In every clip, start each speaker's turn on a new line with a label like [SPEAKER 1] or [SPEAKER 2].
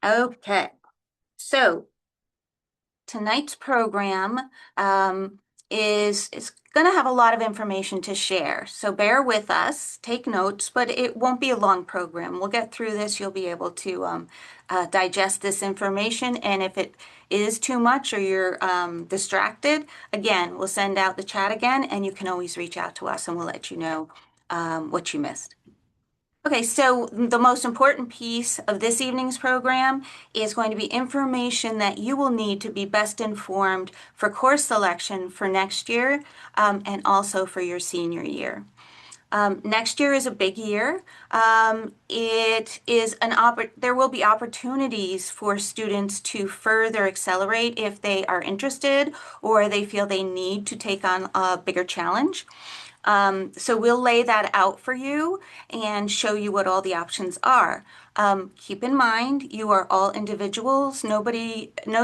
[SPEAKER 1] Okay, so tonight's program is going to have a lot of information to share. So bear with us, take notes, but it won't be a long program. We'll get through this. You'll be able to digest this information. And if it is too much or you're distracted, again, we'll send out the chat again, and you can always reach out to us and we'll let you know what you missed. Okay, so the most important piece of this evening's program is going to be information that you will need to be best informed for course selection for next year, and also for your senior year. Next year is a big year. There will be opportunities for students to further accelerate if they are interested or they feel they need to take on a bigger challenge. So we'll lay that out for you and show you what all the options are. Keep in mind, you are all individuals. No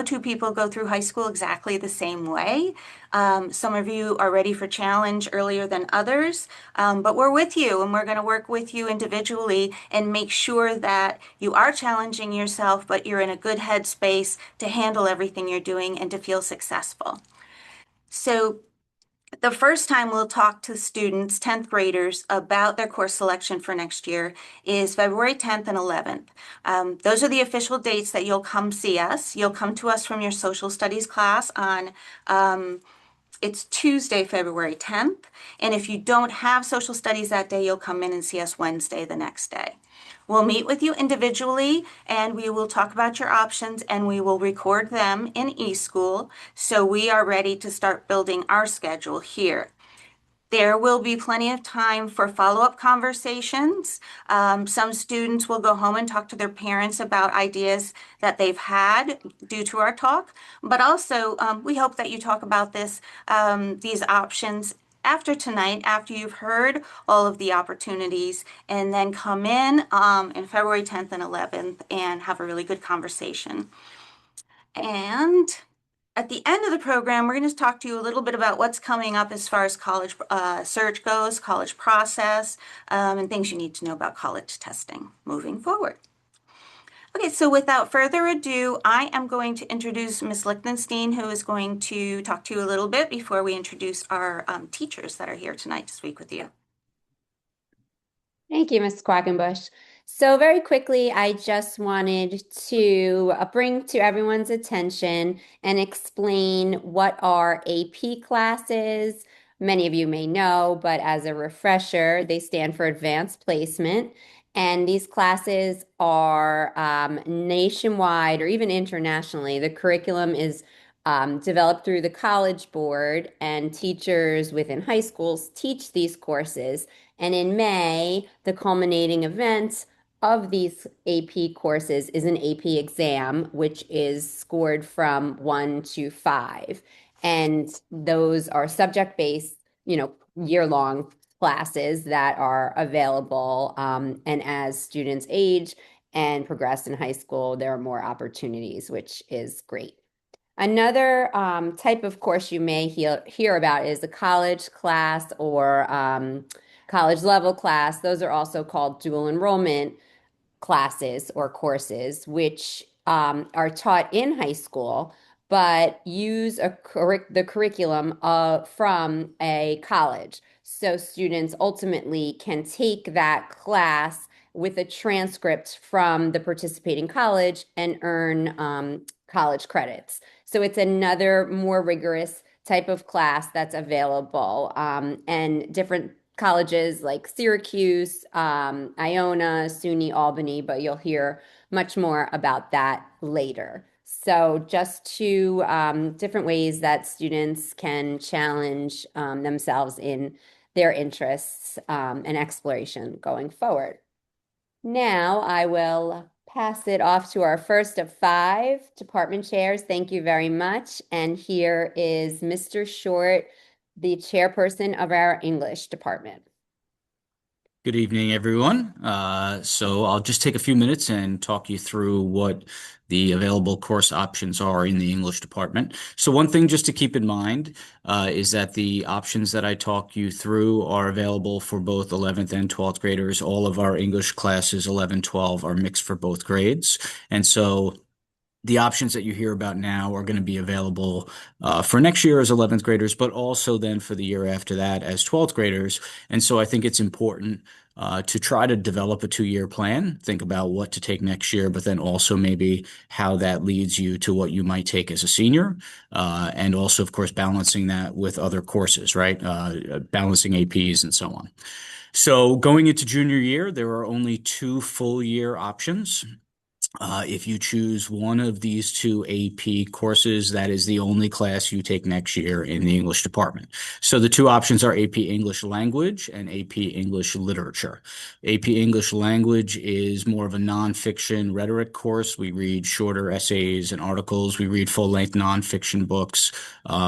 [SPEAKER 1] two people go through high school exactly the same way. Some of you are ready for challenge earlier than others, but we're with you and we're going to work with you individually and make sure that you are challenging yourself, but you're in a good headspace to handle everything you're doing and to feel successful. So the first time we'll talk to students, 10th graders, about their course selection for next year is February 10th and 11th. Those are the official dates that you'll come see us. You'll come to us from your social studies class on it's Tuesday, February 10th. And if you don't have social studies that day, you'll come in and see us Wednesday the next day. We'll meet with you individually and we will talk about your options and we will record them in eSchool so we are ready to start building our schedule here. There will be plenty of time for follow-up conversations. Some students will go home and talk to their parents about ideas that they've had due to our talk, but also we hope that you talk about these options after tonight, after you've heard all of the opportunities, and then come in February 10th and 11th and have a really good conversation. And at the end of the program, we're going to talk to you a little bit about what's coming up as far as college search goes, college process, and things you need to know about college testing moving forward. Okay, so without further ado, I am going to introduce Ms. Lichtenstein, who is going to talk to you a little bit before we introduce our teachers that are here tonight to speak with you.
[SPEAKER 2] Thank you, Ms. Quackenbush. So very quickly, I just wanted to bring to everyone's attention and explain what are AP classes. Many of you may know, but as a refresher, they stand for Advanced Placement. And these classes are nationwide or even internationally. The curriculum is developed through the College Board, and teachers within high schools teach these courses. And in May, the culminating event of these AP courses is an AP exam, which is scored from 1 to 5. And those are subject-based, year-long classes that are available. And as students age and progress in high school, there are more opportunities, which is great. Another type of course you may hear about is a college class or college level class. Those are also called dual enrollment classes or courses, which are taught in high school, but use the curriculum from a college. So students ultimately can take that class with a transcript from the participating college and earn college credits. So it's another more rigorous type of class that's available, and different colleges like Syracuse, Iona, SUNY, Albany, but you'll hear much more about that later. So just two different ways that students can challenge themselves in their interests and exploration going forward. Now I will pass it off to our first of 5 department chairs. Thank you very much. And here is Mr. Short, the chairperson of our English department.
[SPEAKER 3] Good evening, everyone. So I'll just take a few minutes and talk you through what the available course options are in the English department. So one thing just to keep in mind is that the options that I talk you through are available for both 11th and 12th graders. All of our English classes, 11, 12, are mixed for both grades. And so the options that you hear about now are going to be available for next year as 11th graders, but also then for the year after that as 12th graders. And so I think it's important to try to develop a 2-year plan, think about what to take next year, but then also maybe how that leads you to what you might take as a senior. And also, of course, balancing that with other courses, right? Balancing APs and so on. So going into junior year, there are only two full year options. If you choose one of these two AP courses, that is the only class you take next year in the English department. So the two options are AP English Language and AP English Literature. AP English Language is more of a nonfiction rhetoric course. We read shorter essays and articles. We read full-length nonfiction books.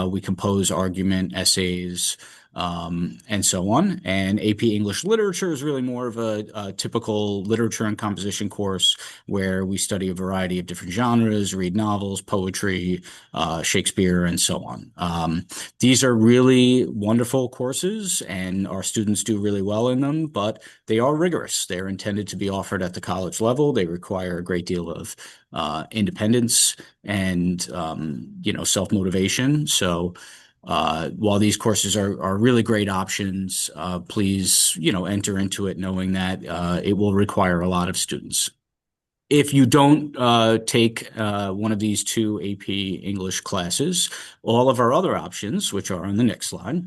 [SPEAKER 3] We compose argument essays. And so on. And AP English Literature is really more of a typical literature and composition course where we study a variety of different genres, read novels, poetry, Shakespeare, and so on. These are really wonderful courses, and our students do really well in them, but they are rigorous. They're intended to be offered at the college level. They require a great deal of independence and self-motivation. So while these courses are really great options, please, enter into it knowing that it will require a lot of students. If you don't take one of these two AP English classes, all of our other options, which are on the next slide,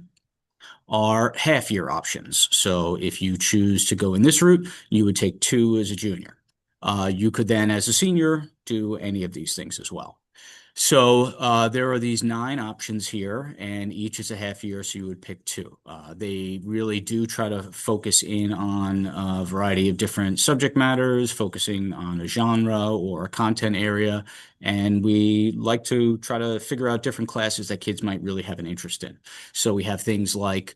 [SPEAKER 3] are half-year options. So if you choose to go in this route, you would take two as a junior. You could then, as a senior, do any of these things as well. So there are these 9 options here, and each is a half year, so you would pick two. They really do try to focus in on a variety of different subject matters, focusing on a genre or a content area, and we like to try to figure out different classes that kids might really have an interest in. So we have things like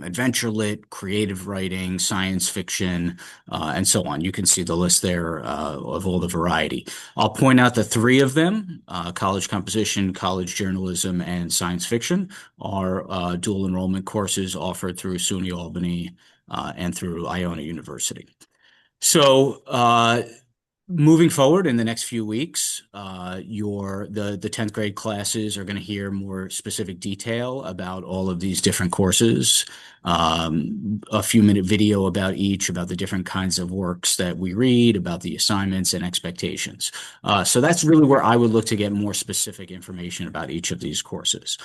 [SPEAKER 3] adventure lit, creative writing, science fiction, and so on. You can see the list there of all the variety. I'll point out the three of them, college composition, college journalism, and science fiction, are dual enrollment courses offered through SUNY Albany and through Iona University. So, moving forward in the next few weeks, the 10th grade classes are going to hear more specific detail about all of these different courses. A few minute video about each, about the different kinds of works that we read, about the assignments and expectations. So that's really where I would look to get more specific information about each of these courses.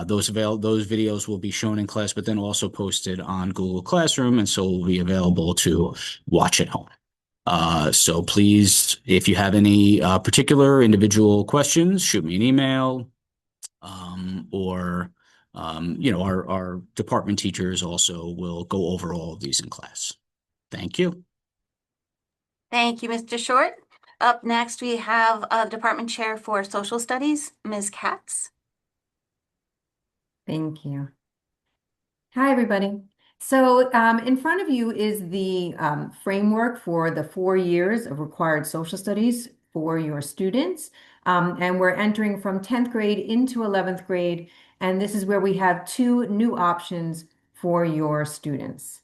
[SPEAKER 3] Those videos will be shown in class, but then also posted on Google Classroom, and so will be available to watch at home. So please, if you have any particular individual questions, shoot me an email, or our department teachers also will go over all of these in class. Thank you.
[SPEAKER 1] Thank you, Mr. Short. Up next, we have Department Chair for Social Studies, Ms. Katz.
[SPEAKER 4] Thank you. Hi, everybody. So in front of you is the framework for the 4 years of required social studies for your students. And we're entering from 10th grade into 11th grade. And this is where we have two new options for your students.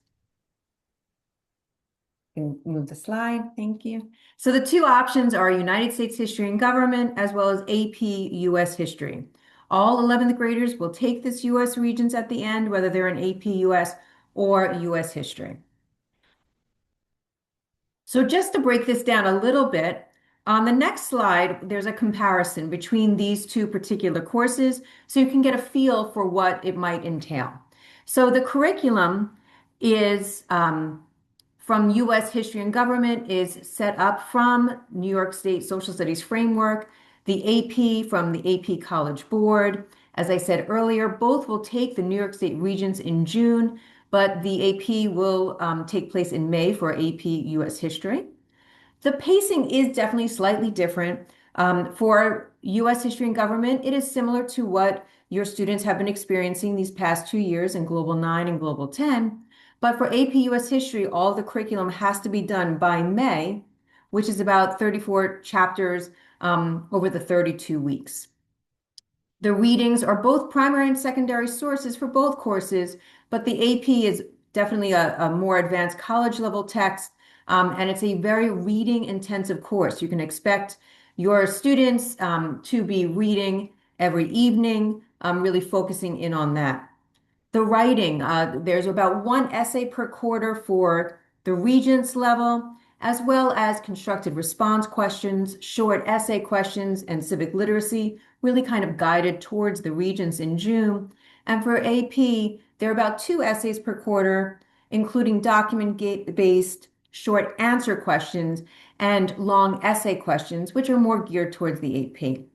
[SPEAKER 4] You can move the slide. Thank you. So the two options are United States History and Government, as well as AP US History. All 11th graders will take this US Regents at the end, whether they're in AP US or US History. So just to break this down a little bit, on the next slide, there's a comparison between these two particular courses so you can get a feel for what it might entail. So the curriculum is from U.S. History and Government is set up from New York State Social Studies Framework, the AP from the AP College Board. As I said earlier, both will take the New York State Regents in June, but the AP will take place in May for AP U.S. History. The pacing is definitely slightly different. For U.S. History and Government, it is similar to what your students have been experiencing these past 2 years in Global 9 and Global 10. But for AP US History, all the curriculum has to be done by May, which is about 34 chapters over the 32 weeks. The readings are both primary and secondary sources for both courses, but the AP is definitely a more advanced college level text, and it's a very reading intensive course. You can expect your students to be reading every evening, really focusing in on that. The writing, there's about one essay per quarter for the Regents level, as well as constructed response questions, short essay questions, and civic literacy, really kind of guided towards the Regents in June. And for AP, there are about two essays per quarter, including document-based short answer questions and long essay questions, which are more geared towards the AP.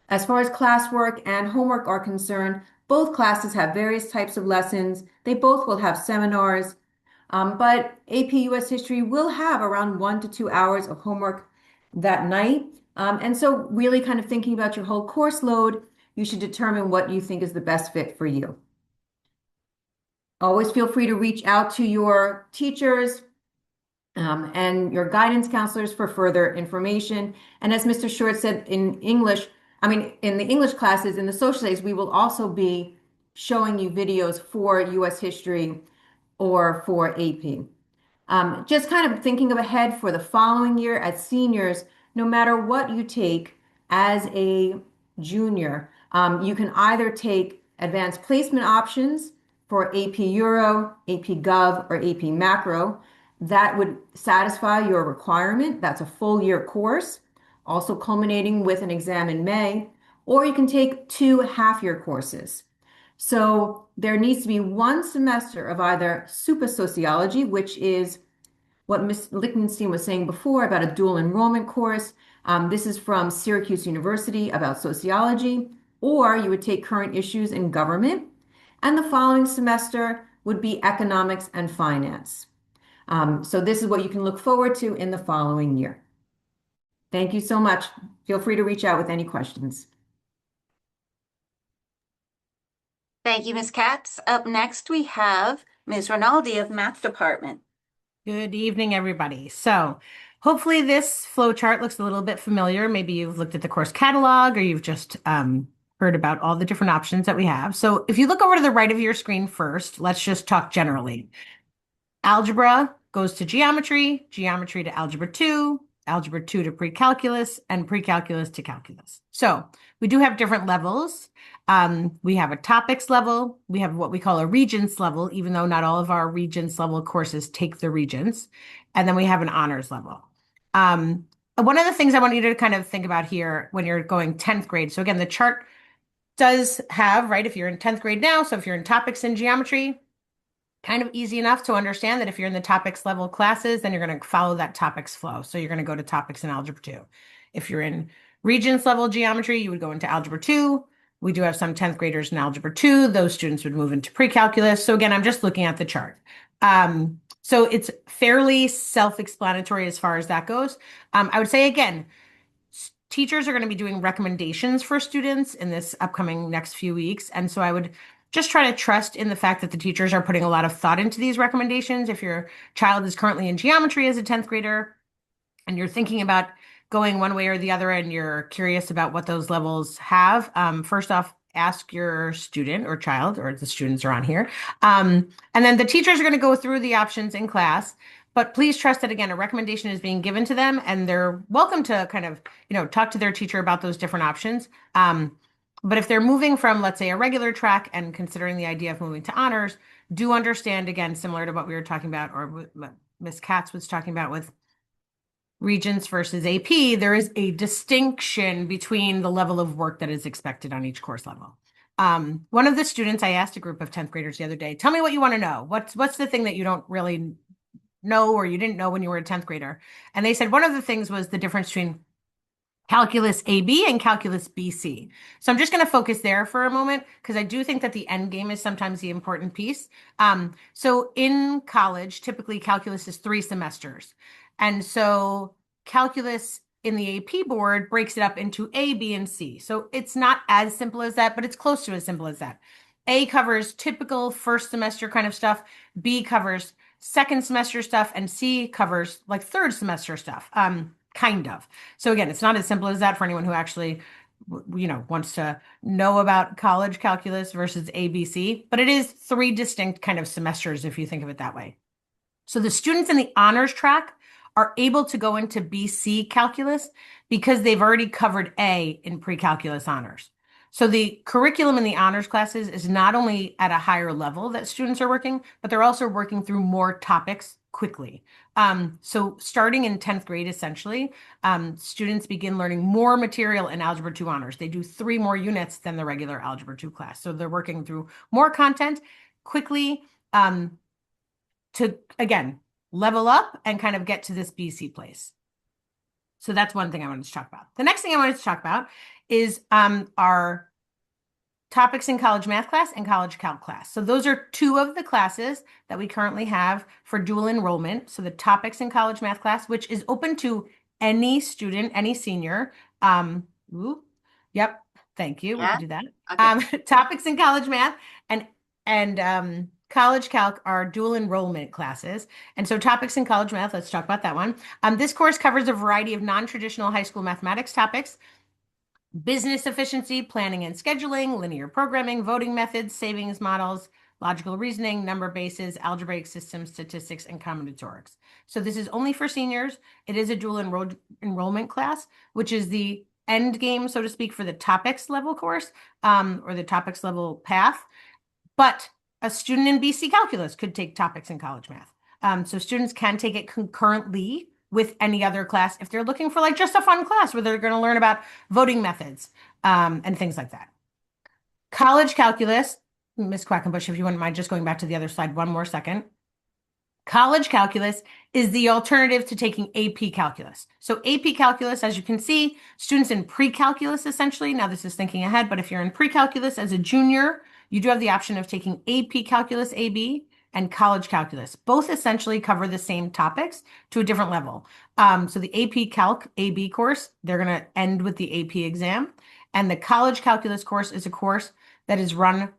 [SPEAKER 4] As far as classwork and homework are concerned, both classes have various types of lessons. They both will have seminars, but AP US History will have around 1 to 2 hours of homework that night. And so really kind of thinking about your whole course load, you should determine what you think is the best fit for you. Always feel free to reach out to your teachers and your guidance counselors for further information. And as Mr. Short said in English, in the English classes, in the social studies, we will also be showing you videos for US history or for AP. Just kind of thinking of ahead for the following year as seniors, no matter what you take as a junior, you can either take advanced placement options for AP Euro, AP Gov, or AP Macro. That would satisfy your requirement. That's a full year course, also culminating with an exam in May. Or you can take two half-year courses. So there needs to be one semester of either super sociology, which is what Ms. Lichtenstein was saying before about a dual enrollment course. This is from Syracuse University about sociology, or you would take current issues in government. And the following semester would be economics and finance. So this is what you can look forward to in the following year. Thank you so much. Feel free to reach out with any questions.
[SPEAKER 1] Thank you, Ms. Katz. Up next, we have Ms. Rinaldi of Math Department.
[SPEAKER 5] Good evening, everybody. So hopefully this flow chart looks a little bit familiar. Maybe you've looked at the course catalog or you've just heard about all the different options that we have. So if you look over to the right of your screen first, let's just talk generally. Algebra goes to geometry, geometry to algebra 2, algebra 2 to pre-calculus, and pre-calculus to calculus. So we do have different levels. We have a topics level. We have what we call a regents level, even though not all of our regents level courses take the regents. And then we have an honors level. One of the things I want you to kind of think about here when you're going 10th grade. So again, the chart does have, right, if you're in 10th grade now, so if you're in topics in geometry, kind of easy enough to understand that if you're in the topics level classes, then you're going to follow that topics flow. So you're going to go to topics in algebra 2. If you're in regents level geometry, you would go into algebra 2. We do have some 10th graders in algebra 2. Those students would move into pre-calculus. So again, I'm just looking at the chart. So it's fairly self-explanatory as far as that goes. I would say, again, teachers are going to be doing recommendations for students in this upcoming next few weeks. And so I would just try to trust in the fact that the teachers are putting a lot of thought into these recommendations. If your child is currently in geometry as a 10th grader and you're thinking about going one way or the other and you're curious about what those levels have, first off, ask your student or child, or the students are on here. And then the teachers are going to go through the options in class. But please trust that, again, a recommendation is being given to them and they're welcome to kind of, talk to their teacher about those different options. But if they're moving from, let's say, a regular track and considering the idea of moving to honors, do understand, again, similar to what we were talking about or what Ms. Katz was talking about with Regents versus AP, there is a distinction between the level of work that is expected on each course level. One of the students, I asked a group of 10th graders the other day, tell me what you want to know. What's the thing that you don't really know or you didn't know when you were a 10th grader? And they said one of the things was the difference between calculus AB and calculus BC. So I'm just going to focus there for a moment because I do think that the end game is sometimes the important piece. So in college, typically calculus is 3 semesters. And so calculus in the AP board breaks it up into A, B, and C. So it's not as simple as that, but it's close to as simple as that. A covers typical first semester kind of stuff, B covers second semester stuff, and C covers like third semester stuff, kind of. So again, it's not as simple as that for anyone who actually, wants to know about college calculus versus ABC, but it is three distinct kind of semesters if you think of it that way. So the students in the honors track are able to go into BC calculus because they've already covered A in pre-calculus honors. So the curriculum in the honors classes is not only at a higher level that students are working, but they're also working through more topics quickly. So starting in 10th grade, essentially, students begin learning more material in Algebra 2 honors. They do 3 more units than the regular Algebra 2 class. So they're working through more content quickly. To, again, level up and kind of get to this BC place. So that's one thing I wanted to talk about. The next thing I wanted to talk about is our topics in college math class and college calc class. So those are 2 of the classes that we currently have for dual enrollment. So the topics in college math class, which is open to any student, any senior. Yep, thank you. We
[SPEAKER 1] Yeah.
[SPEAKER 5] can do that.
[SPEAKER 1] Okay.
[SPEAKER 5] Topics in college math and college calc are dual enrollment classes. And so topics in college math, let's talk about that one. This course covers a variety of non-traditional high school mathematics topics: business efficiency, planning and scheduling, linear programming, voting methods, savings models, logical reasoning, number bases, algebraic systems, statistics, and combinatorics. So this is only for seniors. It is a dual enrollment class, which is the end game, so to speak, for the topics level course, or the topics level path. But a student in BC calculus could take topics in college math. So students can take it concurrently with any other class if they're looking for like just a fun class where they're going to learn about voting methods, and things like that. College calculus, Ms. Quackenbush, if you wouldn't mind just going back to the other slide one more second. College calculus is the alternative to taking AP calculus. So AP calculus, as you can see, students in pre-calculus essentially, now this is thinking ahead, but if you're in pre-calculus as a junior, you do have the option of taking AP calculus AB and college calculus. Both essentially cover the same topics to a different level. So the AP Calc AB course, they're going to end with the AP exam. And the college calculus course is a course that is run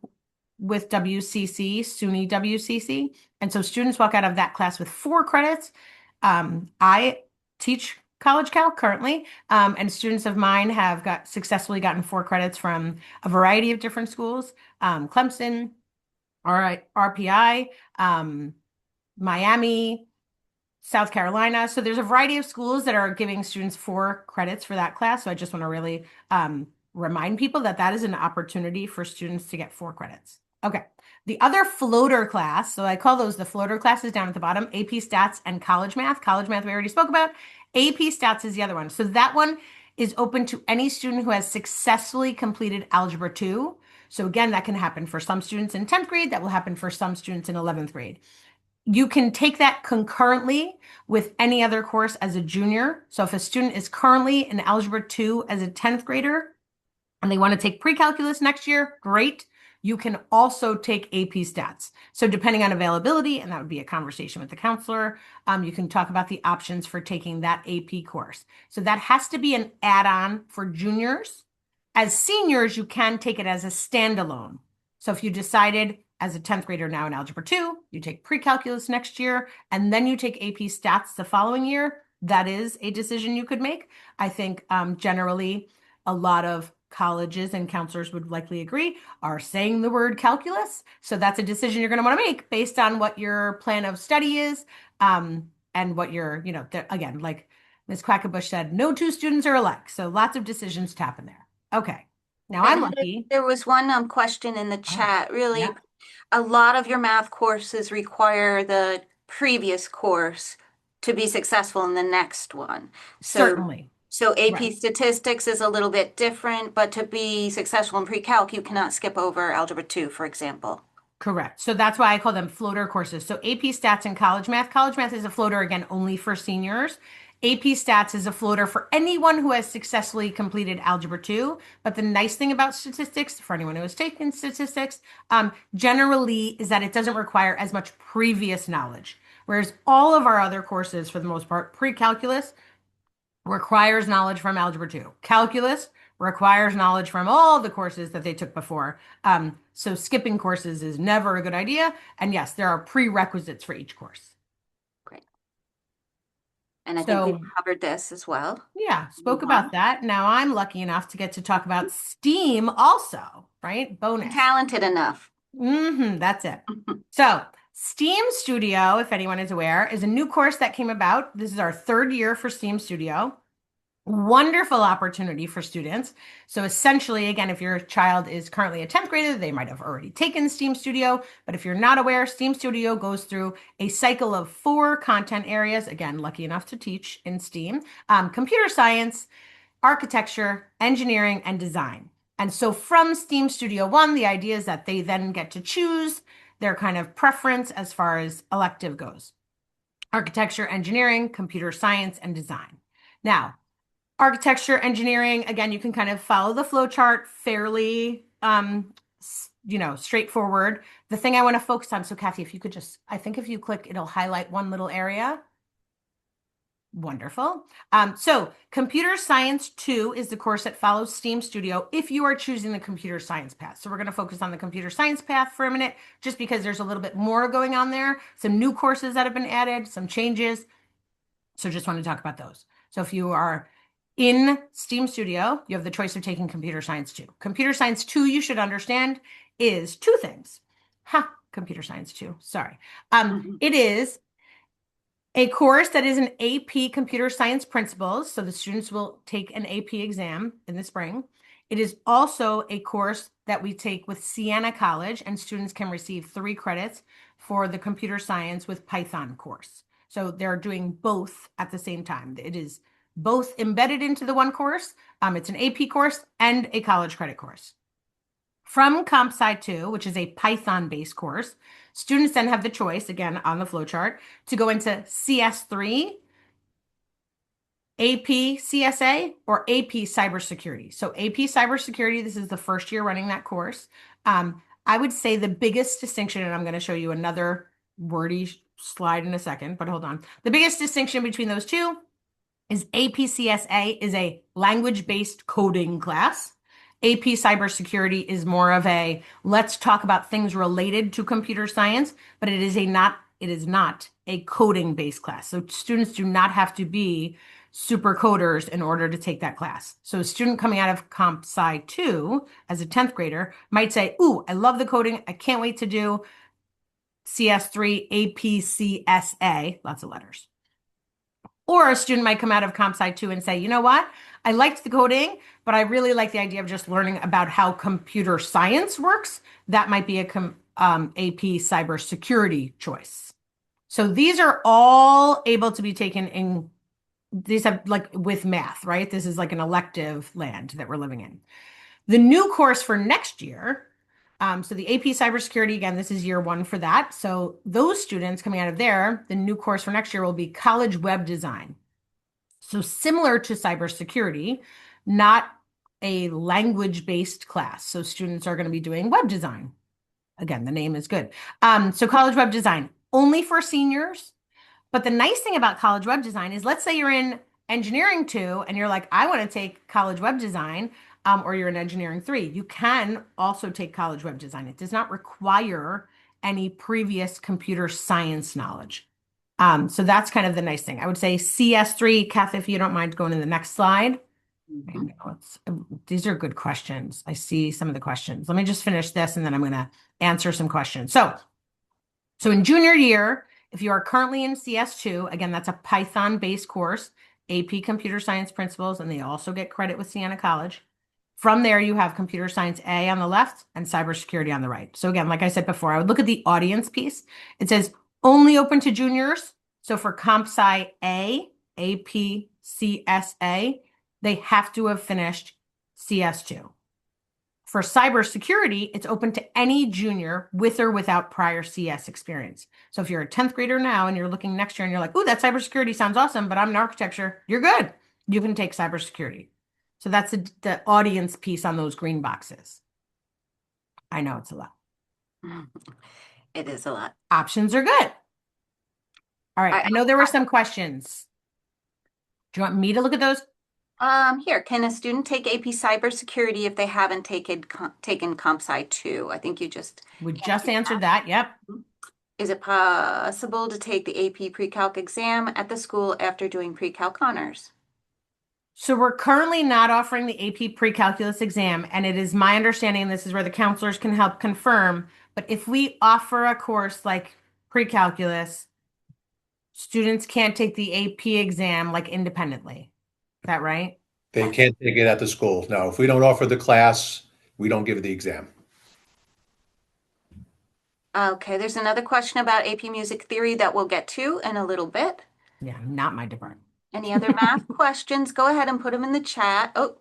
[SPEAKER 5] with WCC, SUNY WCC. And so students walk out of that class with 4 credits. I teach college calc currently, and students of mine have successfully gotten 4 credits from a variety of different schools: Clemson, RPI, Miami, South Carolina. So there's a variety of schools that are giving students 4 credits for that class. So I just want to really remind people that that is an opportunity for students to get 4 credits. Okay. The other floater class, so I call those the floater classes down at the bottom: AP Stats and College Math. College Math we already spoke about. AP Stats is the other one. So that one is open to any student who has successfully completed Algebra 2. So again, that can happen for some students in 10th grade. That will happen for some students in 11th grade. You can take that concurrently with any other course as a junior. So if a student is currently in Algebra 2 as a 10th grader and they want to take pre-calculus next year, great. You can also take AP Stats. So depending on availability, and that would be a conversation with the counselor, you can talk about the options for taking that AP course. So that has to be an add-on for juniors. As seniors, you can take it as a standalone. So if you decided as a 10th grader now in Algebra 2, you take pre-calculus next year, and then you take AP Stats the following year, that is a decision you could make. I think generally a lot of colleges and counselors would likely agree are saying the word calculus. So that's a decision you're going to want to make based on what your plan of study is, and what your, again, like Ms. Quackenbush said, no 2 students are alike. So lots of decisions to happen there. Okay. Now I'm lucky.
[SPEAKER 1] There was one question in the chat. Really,
[SPEAKER 5] yeah.
[SPEAKER 1] a lot of your math courses require the previous course to be successful in the next one.
[SPEAKER 5] Certainly.
[SPEAKER 1] So AP
[SPEAKER 5] Right.
[SPEAKER 1] Statistics is a little bit different, but to be successful in pre-calc, you cannot skip over Algebra 2, for example.
[SPEAKER 5] Correct. So that's why I call them floater courses. So AP Stats and College Math. College Math is a floater, again, only for seniors. AP Stats is a floater for anyone who has successfully completed Algebra 2. But the nice thing about statistics, for anyone who has taken statistics, generally is that it doesn't require as much previous knowledge. Whereas all of our other courses, for the most part, pre-calculus requires knowledge from Algebra 2. Calculus requires knowledge from all the courses that they took before. So skipping courses is never a good idea. And yes, there are prerequisites for each course.
[SPEAKER 1] Great. And I think we've
[SPEAKER 5] So
[SPEAKER 1] covered this as well.
[SPEAKER 5] yeah, spoke
[SPEAKER 1] Move
[SPEAKER 5] about
[SPEAKER 1] on.
[SPEAKER 5] that. Now I'm lucky enough to get to talk about STEAM also, right? Bonus.
[SPEAKER 1] Talented enough.
[SPEAKER 5] That's it. So, STEAM Studio, if anyone is aware, is a new course that came about. This is our third year for STEAM Studio. Wonderful opportunity for students. So essentially, again, if your child is currently a 10th grader, they might have already taken STEAM Studio. But if you're not aware, STEAM Studio goes through a cycle of 4 content areas. Again, lucky enough to teach in STEAM: computer science, architecture, engineering, and design. And so from STEAM Studio 1, the idea is that they then get to choose their kind of preference as far as elective goes: architecture, engineering, computer science, and design. Now, architecture, engineering, again, you can kind of follow the flow chart fairly, straightforward. The thing I want to focus on, so Kathy, if you could just, I think if you click, it'll highlight one little area. Wonderful. So Computer Science 2 is the course that follows STEAM Studio if you are choosing the computer science path. So we're going to focus on the computer science path for a minute, just because there's a little bit more going on there, some new courses that have been added, some changes. So just want to talk about those. So if you are in STEAM Studio, you have the choice of taking Computer Science 2. Computer Science 2, you should understand, is 2 things. Computer Science 2, sorry. It is a course that is an AP Computer Science Principles, so the students will take an AP exam in the spring. It is also a course that we take with Siena College, and students can receive 3 credits for the computer science with Python course. So they're doing both at the same time. It is both embedded into the one course. It's an AP course and a college credit course. From Comp Sci 2, which is a Python-based course, students then have the choice, again, on the flowchart, to go into CS3, AP CSA, or AP Cybersecurity. So AP Cybersecurity, this is the first year running that course. I would say the biggest distinction, and I'm going to show you another wordy slide in a second, but hold on. The biggest distinction between those two is AP CSA is a language-based coding class. AP Cybersecurity is more of a let's talk about things related to computer science, but it is not a coding-based class. So students do not have to be super coders in order to take that class. So a student coming out of Comp Sci 2 as a 10th grader might say, "Ooh, I love the coding. I can't wait to do CS3 APCSA," lots of letters. Or a student might come out of Comp Sci 2 and say, "You know what? I liked the coding, but I really like the idea of just learning about how computer science works." That might be a AP cybersecurity choice. So these are all able to be taken in, these have like with math, right? This is like an elective land that we're living in. The new course for next year, so the AP cybersecurity, again, this is year 1 for that. So those students coming out of there, the new course for next year will be college web design. So similar to cybersecurity, not a language-based class. So students are going to be doing web design. Again, the name is good. So college web design, only for seniors. But the nice thing about college web design is, let's say you're in engineering 2 and you're like, I want to take college web design, or you're in engineering 3. You can also take college web design. It does not require any previous computer science knowledge. So that's kind of the nice thing. I would say CS3, Kathy, if you don't mind going to the next slide. These are good questions. I see some of the questions. Let me just finish this and then I'm going to answer some questions. So in junior year, if you are currently in CS2, again, that's a Python-based course, AP Computer Science Principles, and they also get credit with Siena College. From there, you have Computer Science A on the left and Cybersecurity on the right. So again, like I said before, I would look at the audience piece. It says only open to juniors. So for Comp Sci A, AP, CSA, they have to have finished CS2. For cybersecurity, it's open to any junior with or without prior CS experience. So if you're a 10th grader now and you're looking next year and you're like, "Ooh, that cybersecurity sounds awesome, but I'm in architecture," you're good. You can take cybersecurity. So that's the audience piece on those green boxes. I know it's a lot.
[SPEAKER 1] It is a lot.
[SPEAKER 5] Options are good. All right. I know there were some questions. Do you want me to look at those?
[SPEAKER 1] Here, can a student take AP Cybersecurity if they haven't taken Comp Sci 2? I think you just
[SPEAKER 5] We just
[SPEAKER 1] answered
[SPEAKER 5] answered that. Yep.
[SPEAKER 1] that. Is it possible to take the AP Pre-Calc exam at the school after doing Pre-Calc honors?
[SPEAKER 5] So we're currently not offering the AP pre-calculus exam, and it is my understanding, and this is where the counselors can help confirm, but if we offer a course like pre-calculus, students can't take the AP exam like independently. Is that right?
[SPEAKER 6] They can't take it at the school. No, if we don't offer the class, we don't give the exam.
[SPEAKER 1] Okay, there's another question about AP Music Theory that we'll get to in a little bit.
[SPEAKER 5] Yeah, not my department.
[SPEAKER 1] Any other math questions? Go ahead and put them in the chat. Oh,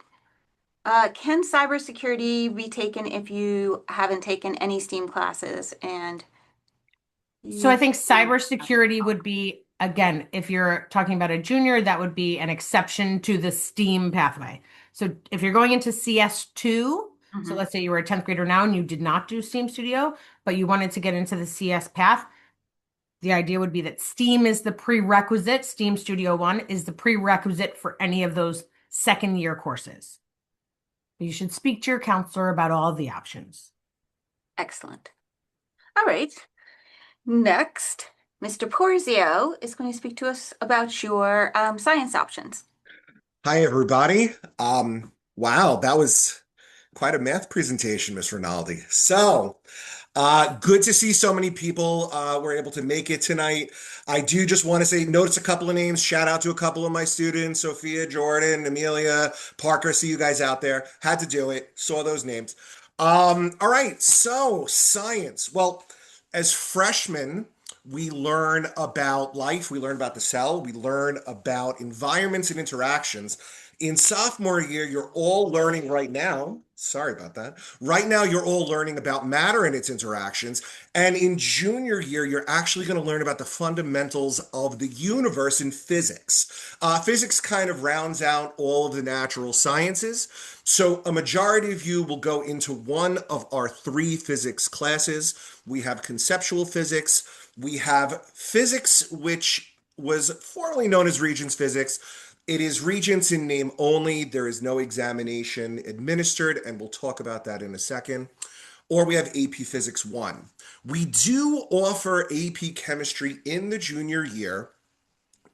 [SPEAKER 1] can cybersecurity be taken if you haven't taken any STEAM classes? And
[SPEAKER 5] So I
[SPEAKER 1] you,
[SPEAKER 5] think cybersecurity would be, again, if you're talking about a junior, that would be an exception to the STEAM pathway. So if you're going into CS2, so
[SPEAKER 1] Mhm.
[SPEAKER 5] let's say you were a 10th grader now and you did not do STEAM Studio, but you wanted to get into the CS path, the idea would be that STEAM is the prerequisite. STEAM Studio 1 is the prerequisite for any of those second year courses. You should speak to your counselor about all the options.
[SPEAKER 1] Excellent. All right. Next, Mr. Porzio is going to speak to us about your science options.
[SPEAKER 7] Hi, everybody. Wow, that was quite a math presentation, Miss Rinaldi. Good to see so many people were able to make it tonight. I do just want to say, notice a couple of names, shout out to a couple of my students, Sophia, Jordan, Amelia, Parker. See you guys out there. Had to do it. Saw those names. All right, so science. Well, as freshmen, we learn about life, we learn about the cell, we learn about environments and interactions. In sophomore year, you're all learning right now. Sorry about that. Right now, you're all learning about matter and its interactions. And in junior year, you're actually going to learn about the fundamentals of the universe in physics. Physics kind of rounds out all of the natural sciences. So a majority of you will go into one of our three physics classes. We have conceptual physics. We have physics, which was formerly known as Regents physics. It is Regents in name only. There is no examination administered, and we'll talk about that in a second. Or we have AP Physics 1. We do offer AP Chemistry in the junior year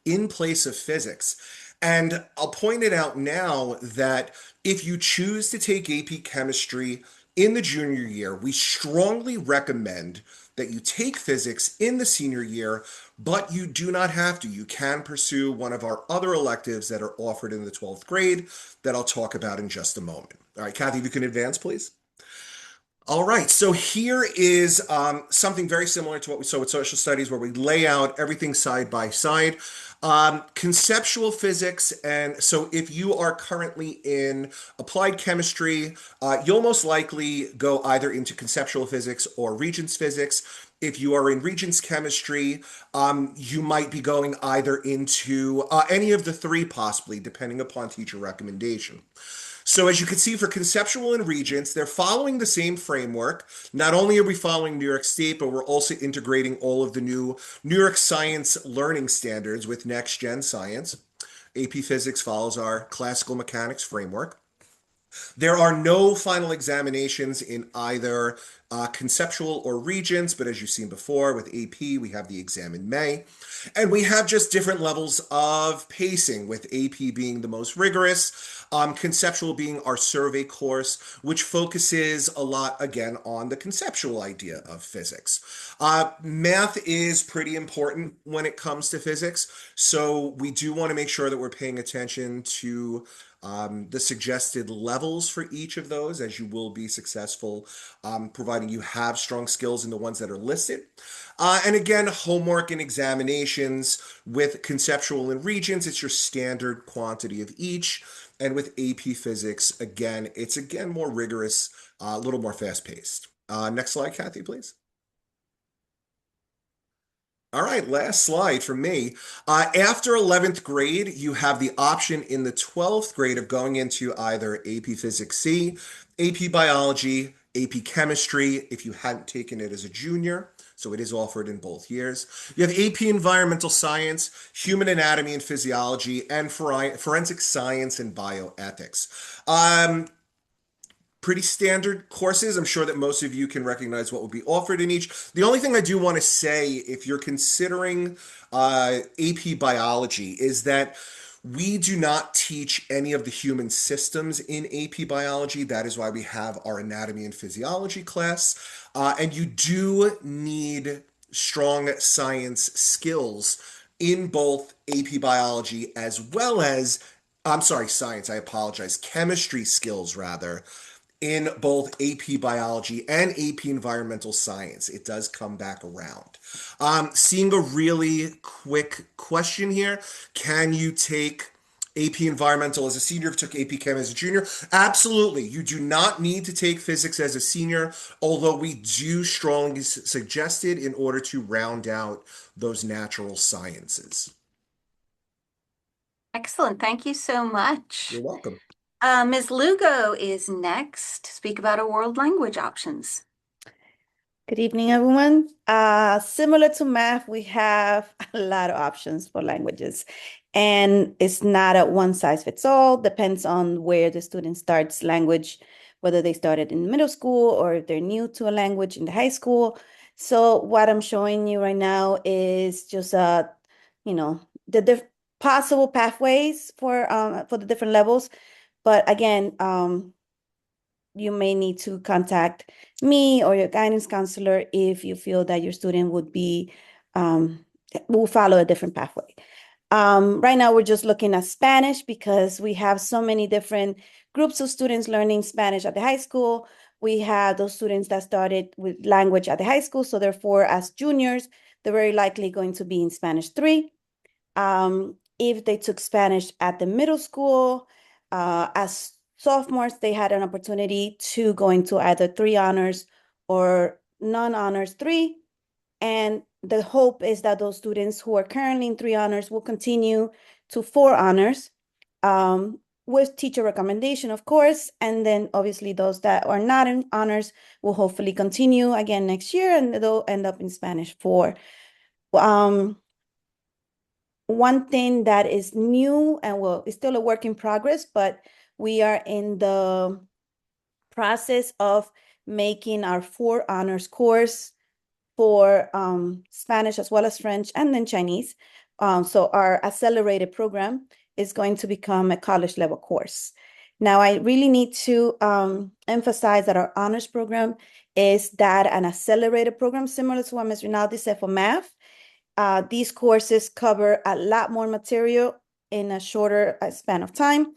[SPEAKER 7] in place of physics. And I'll point it out now that if you choose to take AP Chemistry in the junior year, we strongly recommend that you take physics in the senior year, but you do not have to. You can pursue one of our other electives that are offered in the 12th grade that I'll talk about in just a moment. All right, Kathy, if you can advance, please. All right, so here is something very similar to what we saw with social studies, where we lay out everything side by side. Conceptual physics, and so if you are currently in applied chemistry, you'll most likely go either into conceptual physics or Regents physics. If you are in Regents chemistry, you might be going either into any of the three, possibly, depending upon teacher recommendation. So as you can see for conceptual and Regents, they're following the same framework. Not only are we following New York State, but we're also integrating all of the new New York Science learning standards with Next Gen Science. AP Physics follows our classical mechanics framework. There are no final examinations in either conceptual or Regents, but as you've seen before with AP, we have the exam in May. And we have just different levels of pacing, with AP being the most rigorous, conceptual being our survey course, which focuses a lot, again, on the conceptual idea of physics. Math is pretty important when it comes to physics, so we do want to make sure that we're paying attention to the suggested levels for each of those, as you will be successful, providing you have strong skills in the ones that are listed. And again, homework and examinations with conceptual and Regents, it's your standard quantity of each. And with AP Physics, again, it's more rigorous, a little more fast-paced. Next slide, Kathy, please. All right, last slide from me. After 11th grade, you have the option in the 12th grade of going into either AP Physics C, AP Biology, AP Chemistry, if you hadn't taken it as a junior. so it is offered in both years. You have AP Environmental Science, Human Anatomy and Physiology, and Forensic Science and Bioethics. Pretty standard courses. I'm sure that most of you can recognize what will be offered in each. The only thing I do want to say, if you're considering AP biology, is that we do not teach any of the human systems in AP biology. That is why we have our anatomy and physiology class. And you do need strong science skills in both AP biology as well as, I'm sorry, science, I apologize, chemistry skills rather, in both AP Biology and AP Environmental Science. It does come back around. Seeing a really quick question here. Can you take AP Environmental as a senior if you took AP Chem as a junior? Absolutely. You do not need to take physics as a senior, although we do strongly suggest it in order to round out those natural sciences.
[SPEAKER 1] Excellent. Thank you so
[SPEAKER 7] You're
[SPEAKER 1] much.
[SPEAKER 7] welcome.
[SPEAKER 1] Ms. Lugo is next to speak about our world language options.
[SPEAKER 8] Good evening, everyone. Similar to math, we have a lot of options for languages, and it's not a one size fits all. Depends on where the student starts language, whether they started in middle school or if they're new to a language in the high school. So what I'm showing you right now is just the possible pathways for the different levels. But again, you may need to contact me or your guidance counselor if you feel that your student will follow a different pathway. Right now, we're just looking at Spanish because we have so many different groups of students learning Spanish at the high school. We have those students that started with language at the high school, so therefore, as juniors, they're very likely going to be in Spanish 3. If they took Spanish at the middle school, as sophomores, they had an opportunity to go into either 3 honors or non-honors 3. And the hope is that those students who are currently in 3 honors will continue to 4 honors, with teacher recommendation, of course. And then obviously those that are not in honors will hopefully continue again next year, and they'll end up in Spanish 4. One thing that is new and well, it's still a work in progress, but we are in the process of making our 4 honors course for Spanish as well as French and then Chinese. So our accelerated program is going to become a college level course. Now, I really need to emphasize that our honors program is that an accelerated program, similar to what Ms. Rinaldi said for math. These courses cover a lot more material in a shorter span of time.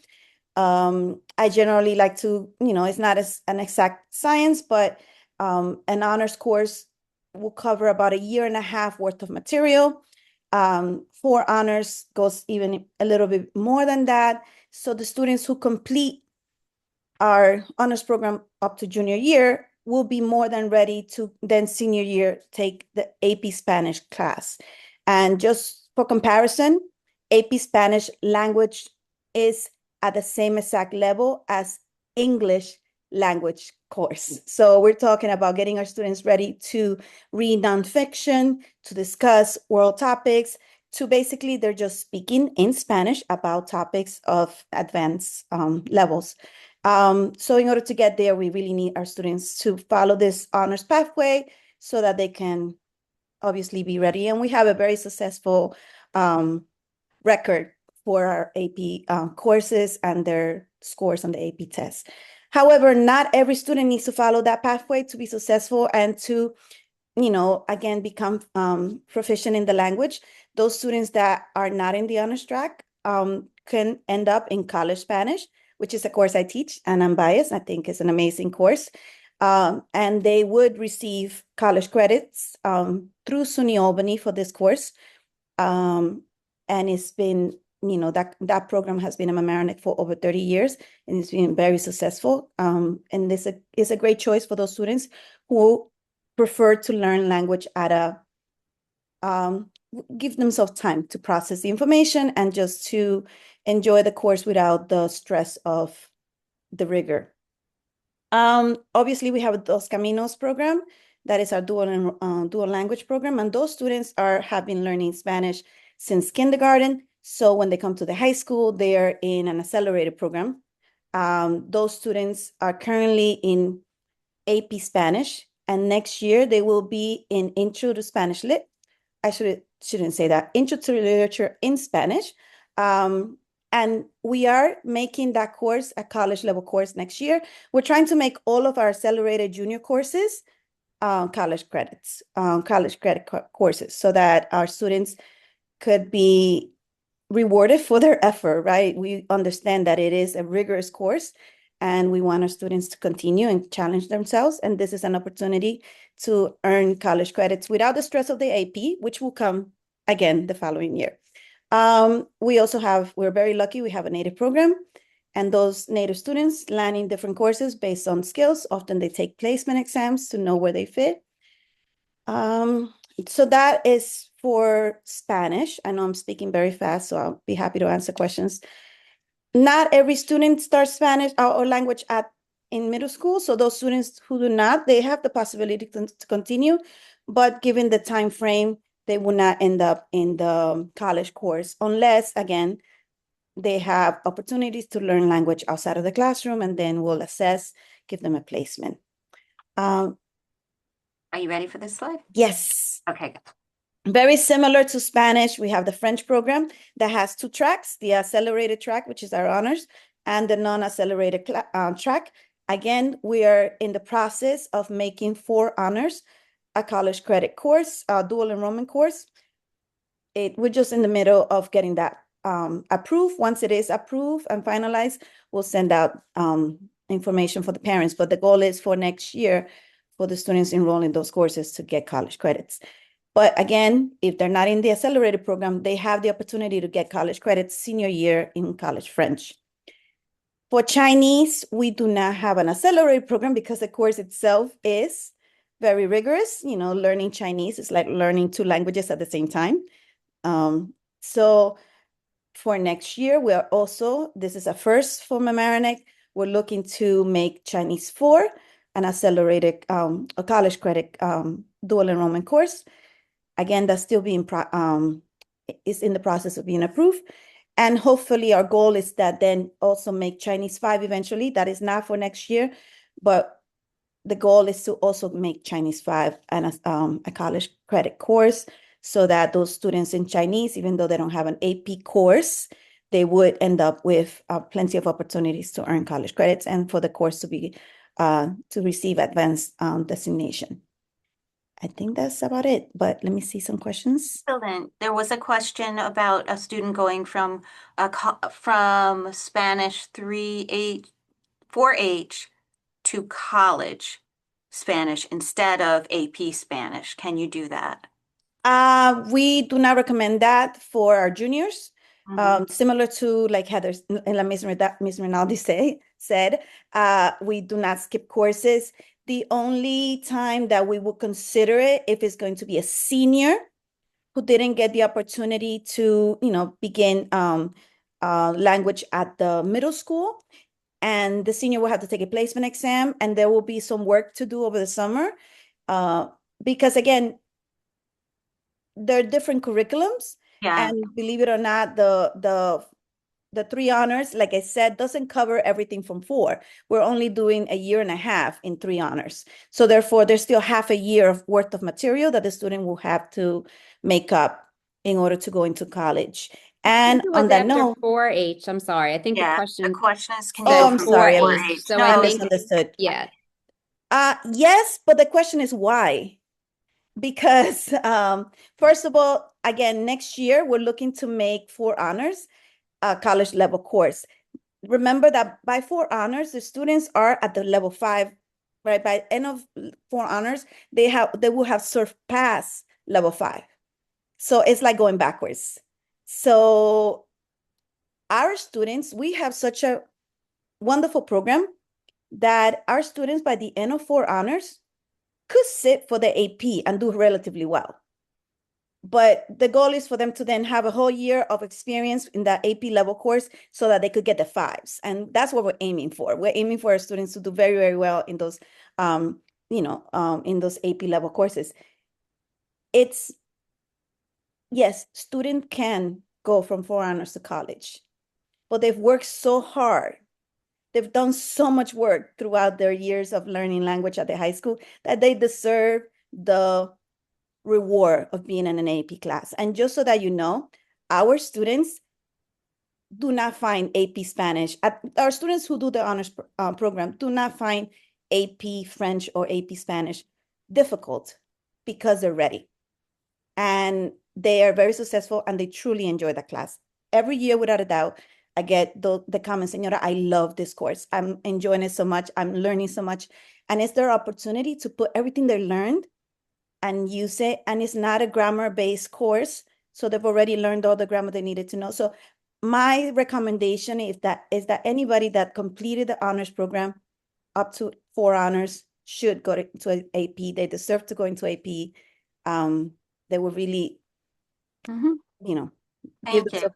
[SPEAKER 8] I generally like to, it's not an exact science, but an honors course will cover about a year and a half worth of material. 4 honors goes even a little bit more than that. So the students who complete our honors program up to junior year will be more than ready to then senior year take the AP Spanish class. And just for comparison, AP Spanish language is at the same exact level as English language course. So we're talking about getting our students ready to read nonfiction, to discuss world topics, to basically they're just speaking in Spanish about topics of advanced levels. So in order to get there, we really need our students to follow this honors pathway so that they can obviously be ready. And we have a very successful record for our AP courses and their scores on the AP test. However, not every student needs to follow that pathway to be successful and to, again, become proficient in the language. Those students that are not in the honors track can end up in college Spanish, which is a course I teach, and I'm biased. I think it's an amazing course. And they would receive college credits through SUNY Albany for this course. And it's been, that program has been a Mamaroneck for over 30 years, and it's been very successful. And this is a great choice for those students who prefer to learn language at give themselves time to process the information and just to enjoy the course without the stress of the rigor. Obviously, we have Dos Caminos program. That is our dual language program. And those students have been learning Spanish since kindergarten. So when they come to the high school, they are in an accelerated program. Those students are currently in AP Spanish, and next year they will be in Intro to Spanish Lit. I shouldn't say that. Intro to Literature in Spanish. And we are making that course a college level course next year. We're trying to make all of our accelerated junior courses college credits, college credit courses, so that our students could be rewarded for their effort, right? We understand that it is a rigorous course and we want our students to continue and challenge themselves. And this is an opportunity to earn college credits without the stress of the AP, which will come again the following year. We're very lucky, we have a native program, and those native students land in different courses based on skills. Often they take placement exams to know where they fit. So that is for Spanish. I know I'm speaking very fast, so I'll be happy to answer questions. Not every student starts Spanish or language in middle school. So those students who do not, they have the possibility to continue, but given the time frame, they will not end up in the college course unless, again, they have opportunities to learn language outside of the classroom, and then we'll assess, give them a placement.
[SPEAKER 1] Are you ready for this slide?
[SPEAKER 8] Yes.
[SPEAKER 1] Okay, good.
[SPEAKER 8] Very similar to Spanish, we have the French program that has two tracks, the accelerated track, which is our honors, and the non-accelerated track. Again, we are in the process of making for honors a college credit course, a dual enrollment course. We're just in the middle of getting that approved. Once it is approved and finalized, we'll send out information for the parents. But the goal is for next year for the students enrolled in those courses to get college credits. But again, if they're not in the accelerated program, they have the opportunity to get college credits senior year in college French. For Chinese, we do not have an accelerated program because the course itself is very rigorous. You know, learning Chinese is like learning two languages at the same time. So for next year, this is a first for Mamaroneck, we're looking to make Chinese 4 an accelerated, a college credit dual enrollment course. Again, that's still is in the process of being approved. And hopefully our goal is that then also make Chinese 5 eventually. That is not for next year, but the goal is to also make Chinese 5 and a college credit course, so that those students in Chinese, even though they don't have an AP course, they would end up with plenty of opportunities to earn college credits and for the course to receive advanced designation. I think that's about it, but let me see some questions.
[SPEAKER 1] Excellent. There was a question about a student going from Spanish 3H, 4H to college Spanish instead of AP Spanish. Can you do that?
[SPEAKER 8] We do not recommend that for our juniors. Similar to like Heather and Miss Rinaldi said, we do not skip courses. The only time that we will consider it if it's going to be a senior who didn't get the opportunity to, begin language at the middle school, and the senior will have to take a placement exam, and there will be some work to do over the summer, because again, there are different curriculums,
[SPEAKER 1] Yeah.
[SPEAKER 8] and believe it or not, the 3 honors, like I said, doesn't cover everything from 4. We're only doing a year and a half in 3 honors. So therefore, there's still half a year of worth of material that the student will have to make up in order to go into college. And on that note,
[SPEAKER 2] 4H, I'm sorry. I think the
[SPEAKER 1] Yeah,
[SPEAKER 2] question
[SPEAKER 1] the question is, can
[SPEAKER 8] Oh,
[SPEAKER 1] you
[SPEAKER 8] I'm
[SPEAKER 1] do
[SPEAKER 8] sorry.
[SPEAKER 1] 4H?
[SPEAKER 2] So
[SPEAKER 1] No,
[SPEAKER 2] I
[SPEAKER 8] I
[SPEAKER 2] think,
[SPEAKER 8] misunderstood.
[SPEAKER 2] yeah.
[SPEAKER 8] Yes, but the question is why? Because first of all, again, next year we're looking to make 4 honors a college level course. Remember that by 4 honors, the students are at the level 5, right? By end of 4 honors, they will have surpassed level 5. So it's like going backwards. So our students, we have such a wonderful program that our students by the end of 4 honors could sit for the AP and do relatively well. But the goal is for them to then have a whole year of experience in that AP level course so that they could get the 5s. And that's what we're aiming for. We're aiming for our students to do very, very well in those in those AP level courses. It's, yes, student can go from 4 honors to college, but they've worked so hard. They've done so much work throughout their years of learning language at the high school that they deserve the reward of being in an AP class. And just so that you know, our students do not find AP Spanish. Our students who do the honors program do not find AP French or AP Spanish difficult because they're ready. And they are very successful and they truly enjoy the class. Every year, without a doubt, I get the comment, Senora, I love this course. I'm enjoying it so much. I'm learning so much. And it's their opportunity to put everything they learned and use it. And it's not a grammar-based course. So they've already learned all the grammar they needed to know. So my recommendation is that anybody that completed the honors program up to 4 honors should go to an AP. They deserve to go into AP. They will really,
[SPEAKER 1] Mhm.
[SPEAKER 8] give
[SPEAKER 1] Thank you.
[SPEAKER 8] themselves.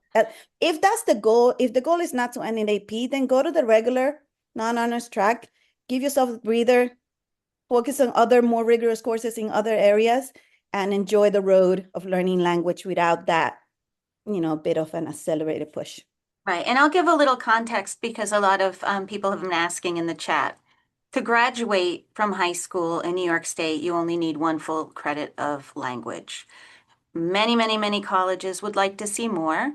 [SPEAKER 8] If that's the goal, if the goal is not to end in AP, then go to the regular non-honors track. Give yourself a breather. Focus on other more rigorous courses in other areas and enjoy the road of learning language without that, bit of an accelerated push.
[SPEAKER 1] Right. And I'll give a little context because a lot of people have been asking in the chat. To graduate from high school in New York State, you only need one full credit of language. Many, many, many colleges would like to see more.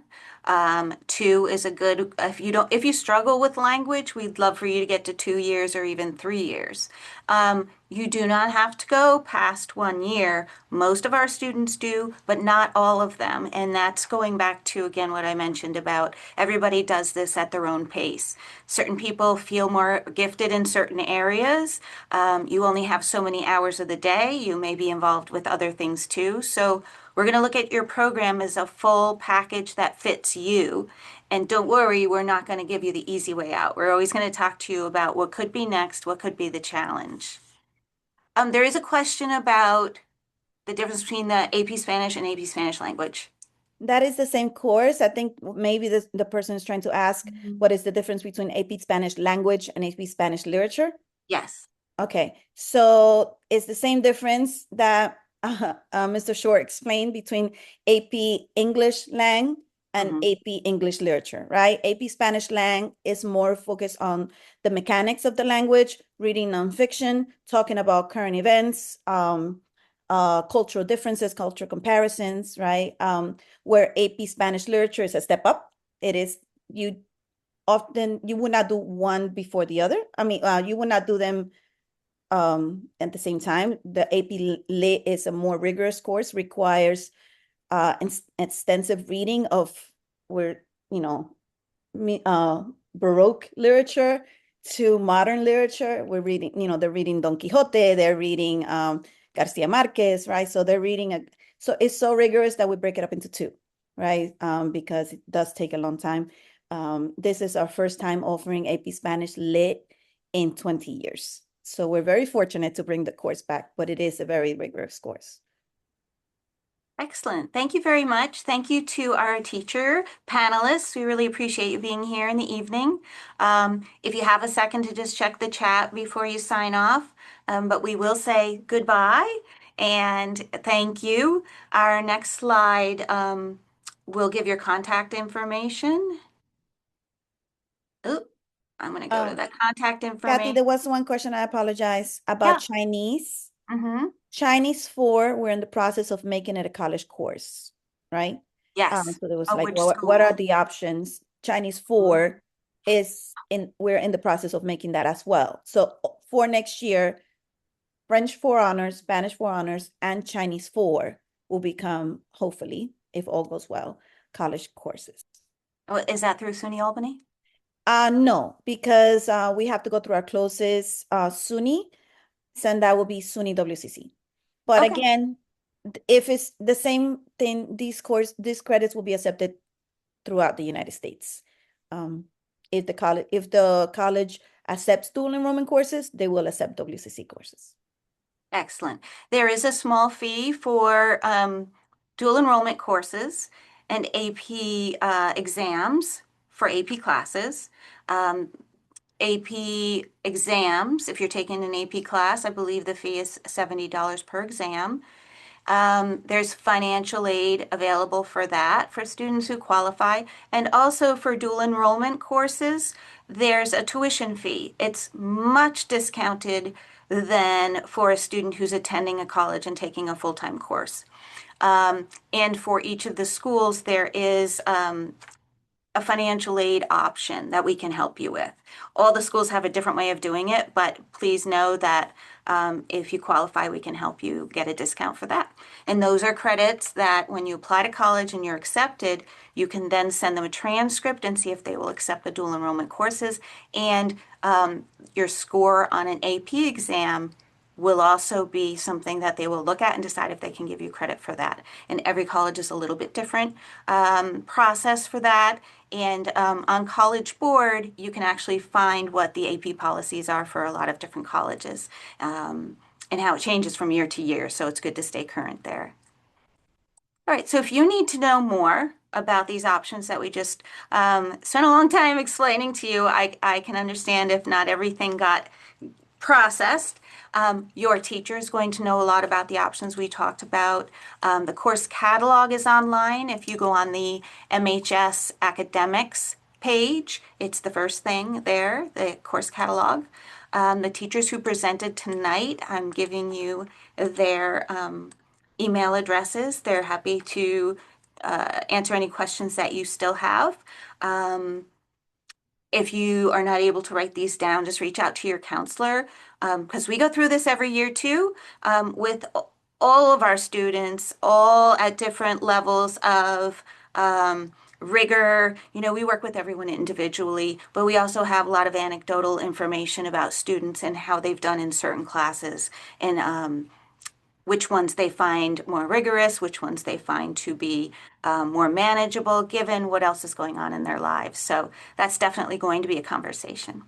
[SPEAKER 1] Two is a good, if you struggle with language, we'd love for you to get to 2 years or even 3 years. You do not have to go past 1 year. Most of our students do, but not all of them. And that's going back to, again, what I mentioned about everybody does this at their own pace. Certain people feel more gifted in certain areas. You only have so many hours of the day. You may be involved with other things too. So we're going to look at your program as a full package that fits you. And don't worry, we're not going to give you the easy way out. We're always going to talk to you about what could be next, what could be the challenge. There is a question about the difference between the AP Spanish and AP Spanish language.
[SPEAKER 8] That is the same course. I think maybe the person is trying to ask what is the difference between AP Spanish language and AP Spanish literature?
[SPEAKER 1] Yes.
[SPEAKER 8] Okay, so it's the same difference that Mr. Shore explained between AP English Lang and
[SPEAKER 1] Mhm.
[SPEAKER 8] AP English Literature, right? AP Spanish Lang is more focused on the mechanics of the language, reading nonfiction, talking about current events, cultural differences, cultural comparisons, right? Where AP Spanish Literature is a step up. It is, you would not do one before the other. I mean, you would not do them at the same time. The AP Lit is a more rigorous course, requires extensive reading of where, Baroque literature to modern literature. We're reading, they're reading Don Quixote, they're reading Garcia Marquez, right? So they're reading so it's so rigorous that we break it up into two, right? Because it does take a long time. This is our first time offering AP Spanish Lit in 20 years. So we're very fortunate to bring the course back, but it is a very rigorous course.
[SPEAKER 1] Excellent. Thank you very much. Thank you to our teacher, panelists. We really appreciate you being here in the evening. If you have a second to just check the chat before you sign off, but we will say goodbye and thank you. Our next slide will give your contact information. Oop, I'm going to go to the contact
[SPEAKER 8] Kathy,
[SPEAKER 1] information.
[SPEAKER 8] there was one question, I apologize, about
[SPEAKER 1] Yeah.
[SPEAKER 8] Chinese.
[SPEAKER 1] Mm-hmm.
[SPEAKER 8] Chinese 4, we're in the process of making it a college course, right?
[SPEAKER 1] Yes.
[SPEAKER 8] So there was
[SPEAKER 1] Of
[SPEAKER 8] like,
[SPEAKER 1] which
[SPEAKER 8] what are
[SPEAKER 1] school?
[SPEAKER 8] the options? Chinese 4 we're in the process of making that as well. So for next year, French 4 honors, Spanish 4 honors, and Chinese 4 will become, hopefully, if all goes well, college courses.
[SPEAKER 1] Oh, is that through SUNY Albany?
[SPEAKER 8] No, because we have to go through our closest SUNY, and that will be SUNY WCC. But
[SPEAKER 1] Okay.
[SPEAKER 8] again, if it's the same thing, these credits will be accepted throughout the United States. If the college accepts dual enrollment courses, they will accept WCC courses.
[SPEAKER 1] Excellent. There is a small fee for dual enrollment courses and AP exams for AP classes. AP exams. If you're taking an AP class, I believe the fee is $70 per exam. There's financial aid available for that for students who qualify. And also for dual enrollment courses, there's a tuition fee. It's much discounted than for a student who's attending a college and taking a full-time course. And for each of the schools, there is a financial aid option that we can help you with. All the schools have a different way of doing it, but please know that if you qualify, we can help you get a discount for that. And those are credits that when you apply to college and you're accepted, you can then send them a transcript and see if they will accept the dual enrollment courses. And your score on an AP exam will also be something that they will look at and decide if they can give you credit for that. And every college is a little bit different process for that. And on College Board, you can actually find what the AP policies are for a lot of different colleges and how it changes from year to year. So it's good to stay current there. All right, so if you need to know more about these options that we just spent a long time explaining to you, I can understand if not everything got processed. Your teacher is going to know a lot about the options we talked about. The course catalog is online. If you go on the MHS academics page, it's the first thing there, the course catalog. The teachers who presented tonight, I'm giving you their email addresses. They're happy to answer any questions that you still have. If you are not able to write these down, just reach out to your counselor because we go through this every year too with all of our students, all at different levels of rigor. You know, we work with everyone individually, but we also have a lot of anecdotal information about students and how they've done in certain classes and which ones they find more rigorous, which ones they find to be more manageable given what else is going on in their lives. So that's definitely going to be a conversation.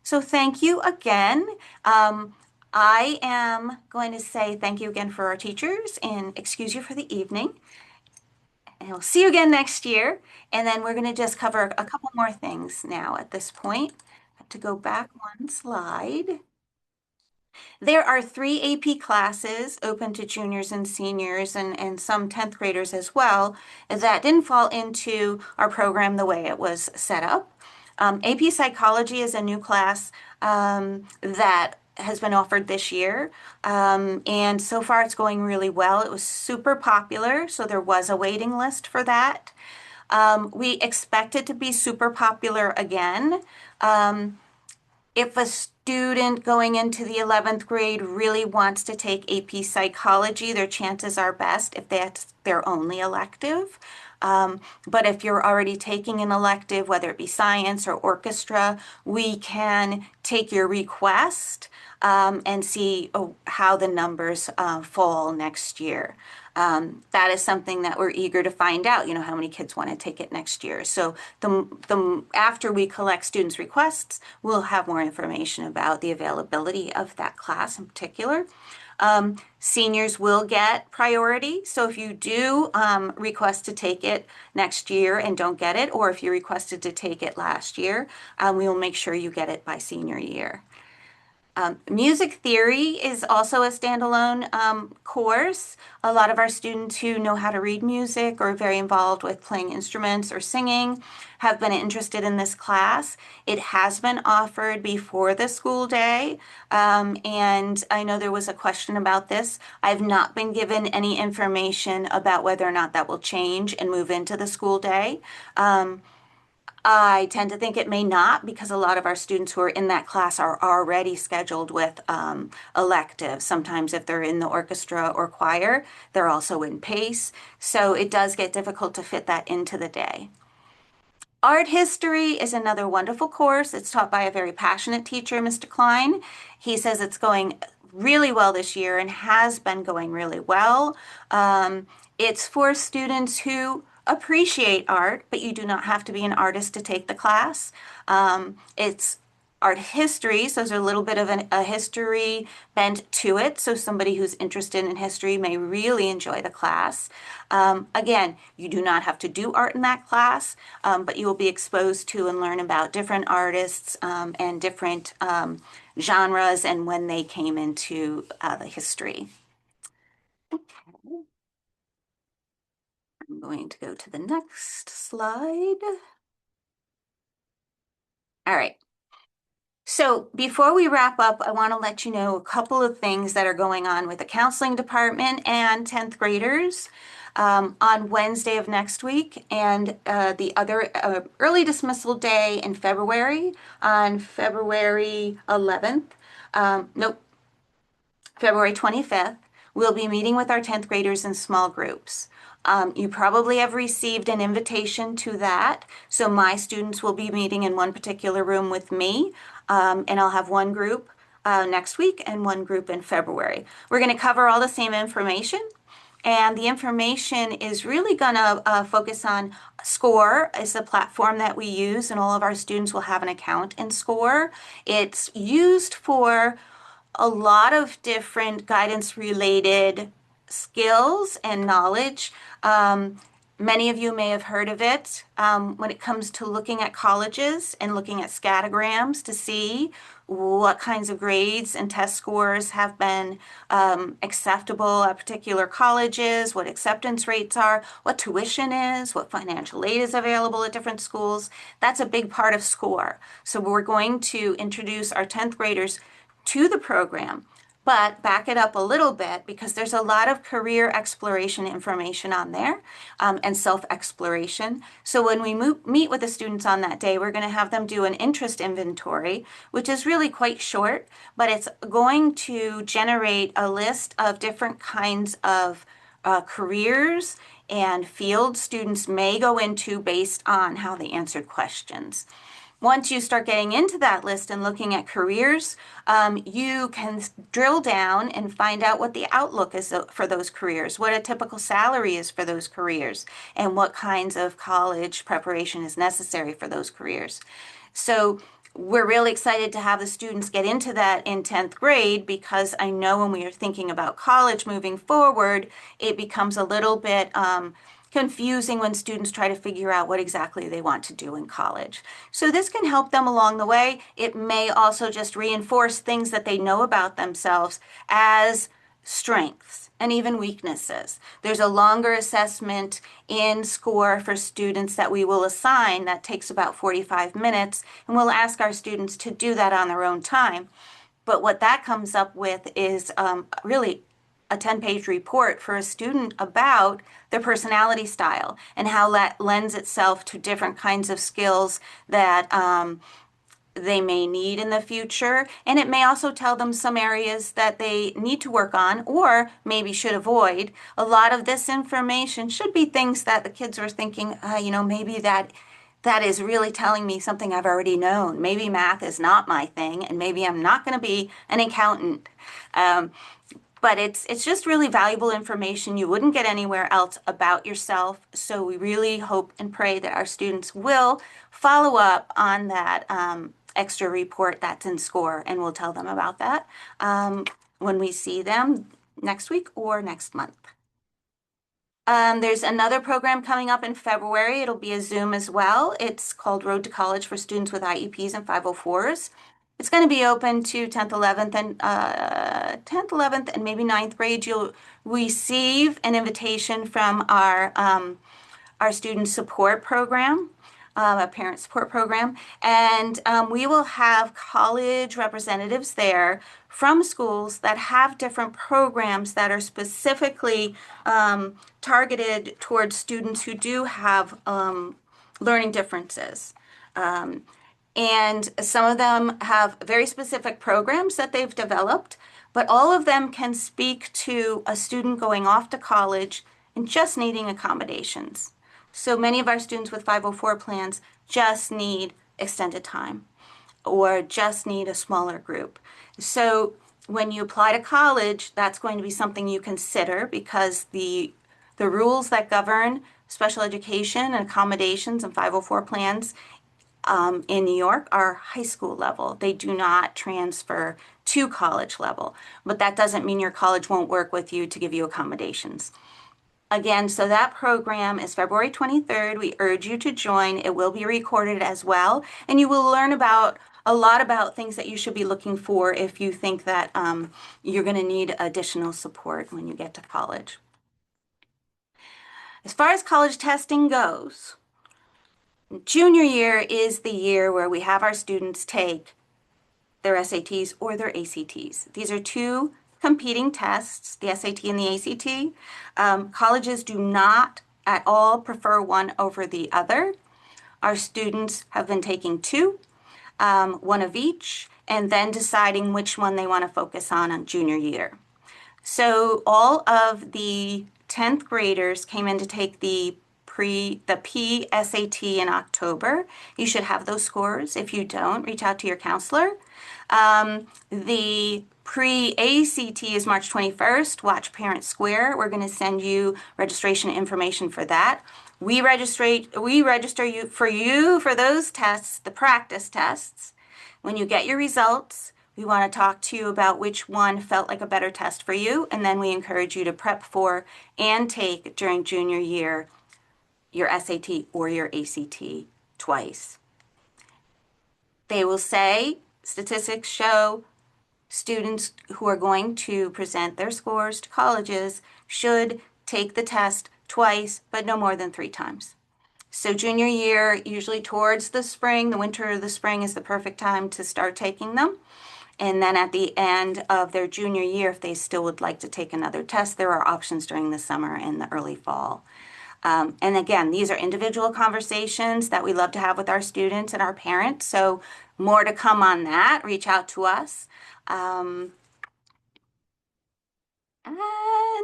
[SPEAKER 1] So thank you again. I am going to say thank you again for our teachers and excuse you for the evening. And we'll see you again next year. And then we're going to just cover a couple more things now at this point. I have to go back one slide. There are 3 AP classes open to juniors and seniors and some 10th graders as well that didn't fall into our program the way it was set up. AP Psychology is a new class that has been offered this year. And so far it's going really well. It was super popular, so there was a waiting list for that. We expect it to be super popular again. If a student going into the 11th grade really wants to take AP Psychology, their chances are best if that's their only elective. But if you're already taking an elective, whether it be science or orchestra, we can take your request and see how the numbers fall next year. That is something that we're eager to find out, you know, how many kids want to take it next year. So after we collect students' requests, we'll have more information about the availability of that class in particular. Seniors will get priority. So if you do request to take it next year and don't get it, or if you requested to take it last year, we will make sure you get it by senior year. Music theory is also a standalone course. A lot of our students who know how to read music or are very involved with playing instruments or singing have been interested in this class. It has been offered before the school day, and I know there was a question about this. I've not been given any information about whether or not that will change and move into the school day. I tend to think it may not because a lot of our students who are in that class are already scheduled with electives. Sometimes if they're in the orchestra or choir, they're also in PACE. So it does get difficult to fit that into the day. Art history is another wonderful course. It's taught by a very passionate teacher, Mr. Klein. He says it's going really well this year and has been going really well. It's for students who appreciate art, but you do not have to be an artist to take the class. It's art history, so there's a little bit of a history bent to it. So somebody who's interested in history may really enjoy the class. Again, you do not have to do art in that class, but you will be exposed to and learn about different artists and different genres and when they came into the history. I'm going to go to the next slide. All right. So before we wrap up, I want to let you know a couple of things that are going on with the counseling department and 10th graders on Wednesday of next week and the other early dismissal day in February on February 11th. Nope, February 25th. We'll be meeting with our 10th graders in small groups. You probably have received an invitation to that. So my students will be meeting in one particular room with me, and I'll have one group next week and one group in February. We're going to cover all the same information, and the information is really going to focus on SCORE is the platform that we use, and all of our students will have an account in SCORE. It's used for a lot of different guidance related skills and knowledge. Many of you may have heard of it when it comes to looking at colleges and looking at scattergrams to see what kinds of grades and test scores have been acceptable at particular colleges, what acceptance rates are, what tuition is, what financial aid is available at different schools. That's a big part of SCORE. So we're going to introduce our 10th graders to the program, but back it up a little bit because there's a lot of career exploration information on there and self-exploration. So when we meet with the students on that day, we're going to have them do an interest inventory, which is really quite short, but it's going to generate a list of different kinds of careers and fields students may go into based on how they answered questions. Once you start getting into that list and looking at careers, you can drill down and find out what the outlook is for those careers, what a typical salary is for those careers, and what kinds of college preparation is necessary for those careers. So we're really excited to have the students get into that in 10th grade because I know when we are thinking about college moving forward, it becomes a little bit confusing when students try to figure out what exactly they want to do in college. So this can help them along the way. It may also just reinforce things that they know about themselves as strengths and even weaknesses. There's a longer assessment in SCORE for students that we will assign that takes about 45 minutes, and we'll ask our students to do that on their own time. But what that comes up with is really a 10-page report for a student about their personality style and how that lends itself to different kinds of skills that they may need in the future. And it may also tell them some areas that they need to work on or maybe should avoid. A lot of this information should be things that the kids are thinking, maybe that is really telling me something I've already known. Maybe math is not my thing, and maybe I'm not going to be an accountant. But it's just really valuable information you wouldn't get anywhere else about yourself. So we really hope and pray that our students will follow up on that extra report that's in SCORE, and we'll tell them about that when we see them next week or next month. There's another program coming up in February. It'll be a Zoom as well. It's called Road to College for students with IEPs and 504s. It's going to be open to 10th, 11th, and 10th, 11th, and maybe 9th grade. You'll receive an invitation from our student support program, a parent support program, and we will have college representatives there from schools that have different programs that are specifically targeted towards students who do have learning differences. And some of them have very specific programs that they've developed, but all of them can speak to a student going off to college and just needing accommodations. So many of our students with 504 plans just need extended time or just need a smaller group. So when you apply to college, that's going to be something you consider because the rules that govern special education and accommodations and 504 plans in New York are high school level. They do not transfer to college level, but that doesn't mean your college won't work with you to give you accommodations. Again, so that program is February 23rd. We urge you to join. It will be recorded as well, and you will learn about a lot about things that you should be looking for if you think that you're going to need additional support when you get to college. As far as college testing goes, junior year is the year where we have our students take their SATs or their ACTs. These are two competing tests, the SAT and the ACT. Colleges do not at all prefer one over the other. Our students have been taking two, one of each, and then deciding which one they want to focus on junior year. So all of the 10th graders came in to take the PSAT in October. You should have those scores. If you don't, reach out to your counselor. The pre-ACT is March 21st. Watch Parent Square. We're going to send you registration information for that. We register you for those tests, the practice tests. When you get your results, we want to talk to you about which one felt like a better test for you, and then we encourage you to prep for and take during junior year your SAT or your ACT twice. They will say, statistics show students who are going to present their scores to colleges should take the test twice, but no more than 3 times. So junior year, usually towards the spring, the winter or the spring is the perfect time to start taking them. And then at the end of their junior year, if they still would like to take another test, there are options during the summer and the early fall. And again, these are individual conversations that we love to have with our students and our parents. So more to come on that. Reach out to us. And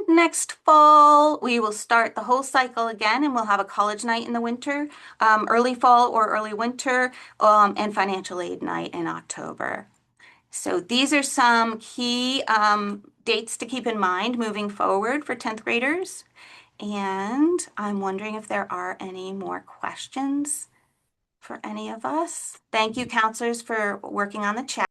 [SPEAKER 1] next fall, we will start the whole cycle again, and we'll have a college night in the winter, early fall or early winter, and financial aid night in October. So these are some key dates to keep in mind moving forward for 10th graders. And I'm wondering if there are any more questions for any of us. Thank you, counselors, for working on the chat.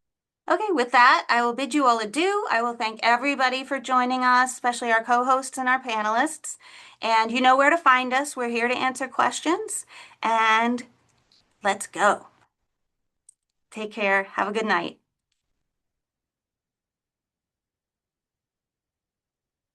[SPEAKER 1] Okay, with that, I will bid you all adieu. I will thank everybody for joining us, especially our co-hosts and our panelists. And you know where to find us. We're here to answer questions. And let's go. Take care. Have a good night.